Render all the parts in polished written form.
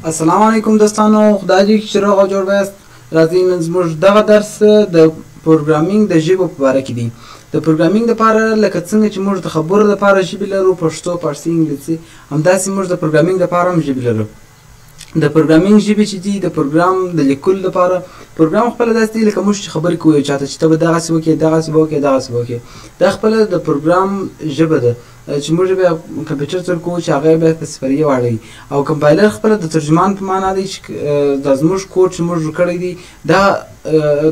السلام علیکم دوستانو، خدای دې چې روغ او جوړ وایاست. راځئ نن زموږ دغه درس د پروګرامینګ د ژبو په باره کې دی. د پروګرامینګ دپاره لکه څنګه چې موږ د خبرو دپاره ژبې لرو، پښتو، فارسي، انګلیسي، همداسې موږ د پروګرامینګ دپاره هم ژبې لرو. د پروګرامینګ ژبې چې دي د پروګرام د لیکلو لپاره پروګرام خپله داسې دی لکه موږ چې خبرې کوو یو چاته چې ته به دغسې وکړې دغسې به وکړې دغسې به وکړې. دا خپله د پروګرام ژبه ده چې موږ بیا کمپیوټر ته ورکوو چې هغه بیا په صفریه واړوي، او کمپایلر خپله د ترجمان په معنا دی چې دا زموږ کوډ چې موږ کړی دی دا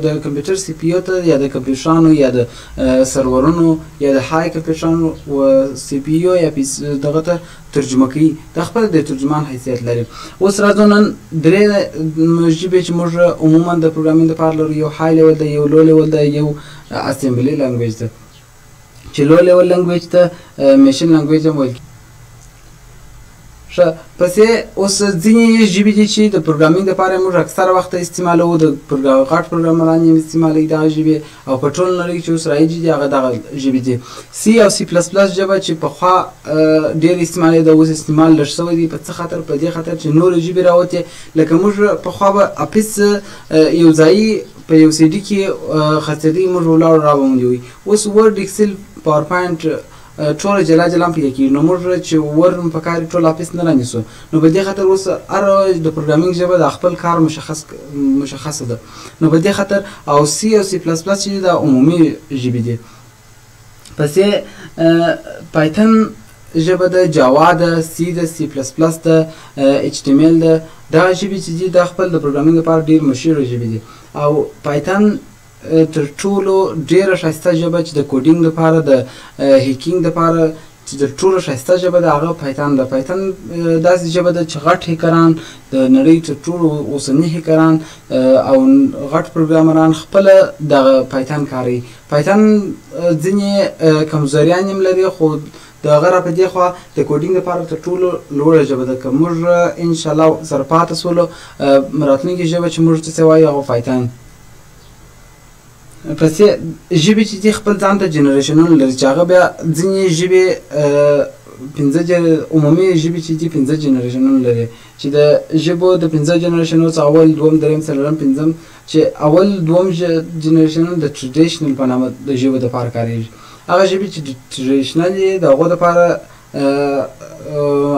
د کمپیوټر سی پی یو ته یا د کمپیوټرانو یا د سرورونو یا د های کمپیوټرانو سی پی یو یا دغه ته ترجمه کوي. دا خپله د ترجمان حیثیت لري. اوس راځو نن درې ژبې چې موږ عموما د پروګرامینګ دپاره لرو. یو های لیول ده، یو لو لیول ده، یو اسمبلي لنګویج ده. چې لو لیول لنګویج ته میشن لنګویج هم ویل کېږي. ښه، پسې اوس ځینې ژبې دي چې د پروګرامینګ دپاره موږ اکثره وخت استعمالوو. د غټ پروګرامران یې استعمالوي دغه ژبې، او په ټول نړۍ کې چې اوس رایجې دي هغه دغه ژبې دي. سی او سی پلس پلس ژبه چې پخوا ډېر استعمالېده، اوس استعمال لږ شوی دی. په څه خاطر؟ په دې خاطر چې نورې ژبې راوتې. لکه موږ پخوا به اپس یو ځایي په یو سی ډي کې خرڅېدی، موږ ولاړو راوموندی وي. اوس ورډ، اکسل، پاور پاینټ ټوله جلا جلا هم پیدا کېږي. نو موږ چې ور په کار یې ټول اپس نه رانیسو. نو په دې خاطر اوس هر د پروګرامینګ ژبه د خپل کار مشخصه ده. نو په دې خاطر او سی او سی پلس پلس چې د عمومي ژبې دي. پسې پایتن ژبه ده، جاوا ده، سی ده، سی پلس پلس ده، ایچ ټي ام ایل ده. دا ژبې چې دي دا خپل د پروګرامینګ لپاره ډېر مشهوره ژبې دي. او پایتن تر ټولو ډېره ښایسته ژبه چې د کوډینګ لپاره، د هیکینګ لپاره چې د ټولو ښایسته ژبه ده هغه پایتن ده. پایتن داسې ژبه ده چې غټ هیکران، د نړۍ تر ټولو اوسني هیکران او غټ پروګرامران خپله دغه پایتن کاروي. پایتن ځینې کمزوریان هم لري، خو د هغه را په دې خوا د کوډینګ لپاره تر ټولو لوړه ژبه ده. که موږ انشاءالله سره پاتې سولو، راتلونکې ژبه چې موږ ته وایو هغه پایتن. پسې ژبې چې دي خپل ځان ته جنریشنونه لري، چې هغه بیا ځینې ژبې عمومي ژبې چې دي 5 جنریشنونه لري. چې د ژبو د 5 جنریشنونو څخه اول، دوم، دریم، څلورم، پنځم، چې اول دوم جنریشنونه د ټریډیشنل په نامه د ژبو دپاره کارېږي. هغه ژبې چې ټریډیشنل دي د هغو دپاره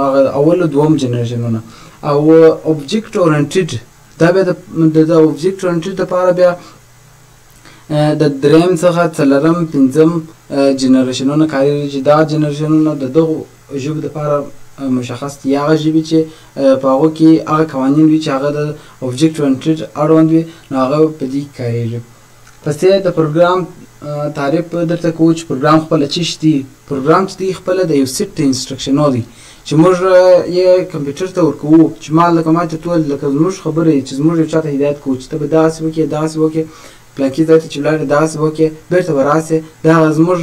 هغه اول او دوم جنریشنونه. او اوبجیکټ اورینټډ دا بیا د اوبجیکټ اورینټډ دپاره بیا د دریم څخه څلورم، پنځم جنریشنونه کارېږي. چې دا جنریشنونه د دغو ژبو دپاره مشخص دي. هغه ژبې چې په هغو کې هغه قوانین وي چې هغه د اوبجیکټ اورینټډ اړوند وي، نو هغه په دې کې کارېږي. پسې د پروګرام تعریف درته کوو چې پروګرام خپله څه شی دی. پروګرام چې دی خپله د یو سیټ انسټرکشنونه دي چې موږ یې کمپیوټر ته ورکوو. چې لکه ما ته ټول لکه زموږ خبرې چې زموږ یو چا ته هدایت کوو چې ته به داسې وکړې داسې وکړې، پلانکي ځای ته چې ولاړې داسې وکړې، بېرته به راسې. دا زموږ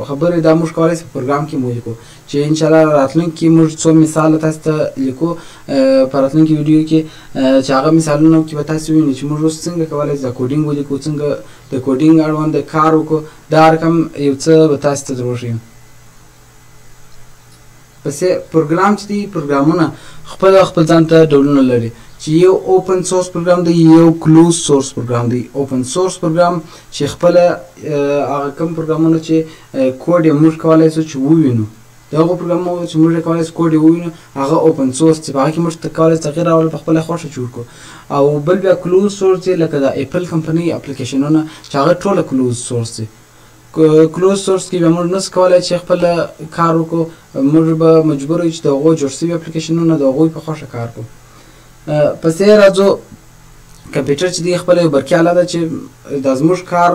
خبرې دا موږ کولی شو په پروګرام کې ولیکو. چې انشاءالله راتلونکي کې موږ څو مثاله تاسو ته لیکو په راتلونکي ویډیو کې، چې هغه مثالونه کې به تاسو ووینئ چې موږ اوس څنګه کولی شو کوډینګ ولیکو، څنګه د کوډینګ اړوند کار وکړو. دا رقم یو څه به تاسو ته در وښیم. پسې پروګرام چې دی، پروګرامونه خپل ځان ته ډولونه لري. چې یو اوپن سورس پروګرام دی، یو کلوز سورس پروګرام دی. اوپن سورس پروګرام چې خپله هغه کوم پروګرامونه چې کوډ یې موږ کولی شو چې ووینو، د هغو پروګرامونو چې موږ یې کولی شو کوډ یې ووینو هغه اوپن سورس چې په هغه کې موږ کولی شو تغیر راولو، په خپله خوښه جوړ کړو. او بل بیا کلوز سورس دی، لکه د اپل کمپنۍ اپلیکیشنونه چې هغه ټوله کلوز سورس دی. کلوز سورس کې بیا موږ نشو کولی چې خپله کار وکړو، موږ به مجبور یو چې د هغو جوړ شوي اپلیکیشنونه د هغوی په خوښه کار کړو. پسې راځو کمپیوټر چې دی خپله یو برقي اله ده چې دا زموږ کار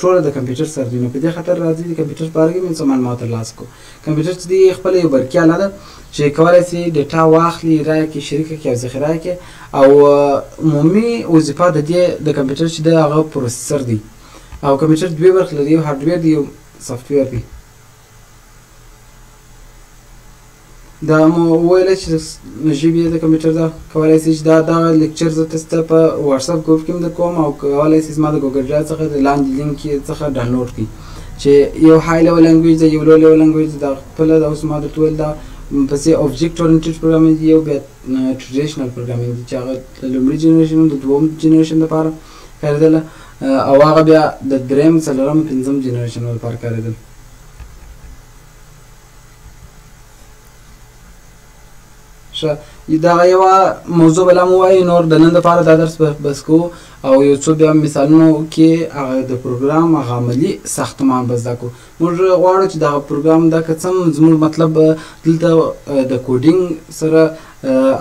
ټوله د کمپیوټر سره دی. نو په دې خاطر راځي د کمپیوټر په اړه کې موږ څه معلومات ترلاسه کړو. کمپیوټر چې دی خپله یو برقي اله ده چې کولی شي ډیټا واخلي، رایه کړي، شریکه کړي او ذخیره کړي. او عمومي وظیفه د دې د کمپیوټر چې دی هغه پروسیسر دی. او کمپیوټر دوې برخې لري، یو هارډویر دی، یو سافټویر دی. دا مو وویله چې ژبې د کمپیوټر ده. کولی شي چې دغه لیکچر زه تاسو ته په واتساپ ګروپ کې هم در کوم، او کولی شي زما د ګوګل ډرایو څخه د لاندې لینک څخه ډاونلوډ کړي. چې یو های لیول لنګویج ده، یو لو لیول لنګویج ده. خپله دا اوس ما درته وویل دا پسې object oriented programming دی او بیا traditional programming دی چې هغه د لومړي جنریشن د دوم جنریشن لپاره کارېدله او هغه بیا د درېیم څلورم پنځم جنریشن لپاره کارېدل. دا یوه موضوع بله مو وایي نور د نن دپاره دا درس بس کوو او یو څو بیا مثالونو کې هغه د پروګرام هغه عملي ساختمان به زده کړو. موږ غواړو چې دغه پروګرام دا که څه زموږ مطلب دلته د کوډینګ سره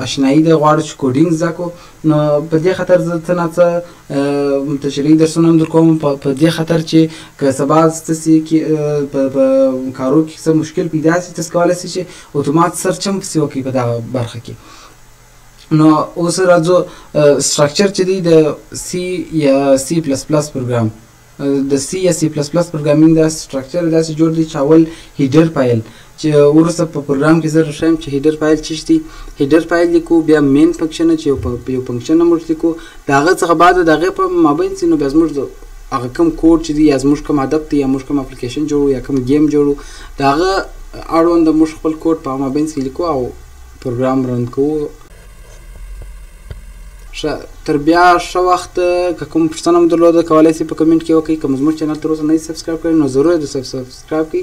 اشنایي ده، غواړو چې کوډینګ زده کړو. نو په دې خاطر زه څه نه څه تشریحي درسونه هم درکوم په دې خاطر چې که سبا ستاسې په کارو کې څه مشکل پیدا شي تاسو کولی شئ چې اتومات سرچ هم پسې وکړئ په دغه برخه کې. نو اوس راځو سټرکچر چې دی د سی یا سی پلس پلس پروګرام د سی یا سی پلس پلس پروګرامینګ دا سټرکچر داسې جوړ دی چې اول هیډر فایل چې وروسته په پروګرام کې زه ښیم چې هیډر فایل څه شي. هیډر فایل لیکو، بیا مین فنکشن چې یو فنکشن موږ لیکو، د هغه څخه بعد د هغې په مابین کې نو بیا زموږ هغه کوم کوډ چې دی یا زموږ کوم هدف دی یا موږ کوم اپلیکیشن جوړو یا کوم ګیم جوړو د هغه اړوند موږ خپل کوډ په مابین کې لیکو او پروګرام رن کوو. تر بیا ښه وخت که کوم پوښتنه مو درلوده کولی شئ په کمنټ کې وکړئ. که مو زموږ چینل تر اوسه نه دی سبسکرایب کړی نو ضرور یې سبسکرایب کړئ.